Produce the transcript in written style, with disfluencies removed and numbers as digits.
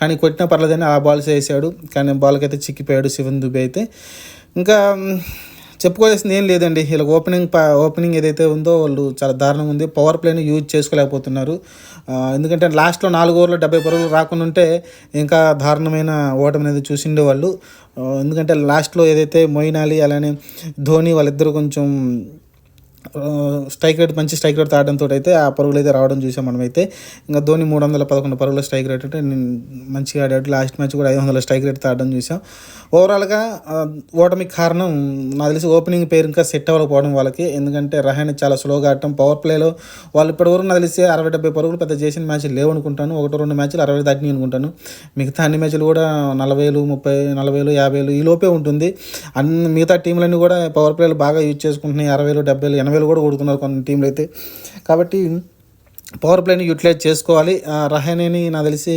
కానీ కొట్టినా పర్లేదని ఆ బాల్స్ వేసాడు, కానీ బాల్కి అయితే చిక్కిపోయాడు శివన్ దుబే అయితే. ఇంకా చెప్పుకోవాల్సింది ఏం లేదండి. వీళ్ళకి ఓపెనింగ్ ఏదైతే ఉందో వాళ్ళు చాలా దారుణంగా ఉంది. పవర్ ప్లేని యూజ్ చేసుకోలేకపోతున్నారు. ఎందుకంటే లాస్ట్లో 4 ఓవర్లో 70 పరుగులు రాకుండా ఉంటే ఇంకా దారుణమైన ఓటమి అనేది చూసిండేవాళ్ళు. ఎందుకంటే లాస్ట్లో ఏదైతే మొయిన్ అలీ అలానే ధోని వాళ్ళిద్దరూ కొంచెం స్ట్రైక్ రేట్ మంచి స్ట్రైక్ రేట్ తాగడంతో అయితే ఆ పరుగులు అయితే రావడం చూసాం మనమైతే. ఇంకా ధోని 311 పరుగుల స్ట్రైక్ రేట్ అంటే మంచిగా ఆడాడు. లాస్ట్ మ్యాచ్ కూడా 500 స్ట్రైక్ రేట్ తాగడం చూసాం. ఓవరాల్గా ఓటమికి కారణం నాకు తెలిసి ఓపెనింగ్ పేరు ఇంకా సెట్ అవ్వకపోవడం వాళ్ళకి. ఎందుకంటే రహానే చాలా స్లోగా ఆడటం, పవర్ ప్లేలో వాళ్ళు ఇప్పటివరకు నాకు తెలిసి 60-70 పరుగులు పెద్ద చేసిన మ్యాచ్లు లేవు అనుకుంటాను. 1-2 మ్యాచ్లు 60 దాటినాయి అనుకుంటాను. మిగతా అన్ని మ్యాచ్లు కూడా 40,000, 30, 40,000, 50,000 ఈ లోపే ఉంటుంది. మిగతా టీంలన్నీ కూడా పవర్ ప్లేలు బాగా యూజ్ చేసుకుంటున్నాయి. 60,000, 70,000, 80,000 కూడా కొడుతున్నారు కొన్ని టీంలు అయితే. కాబట్టి పవర్ ప్లేని యూటిలైజ్ చేసుకోవాలి. రహానేని నాకు తెలిసి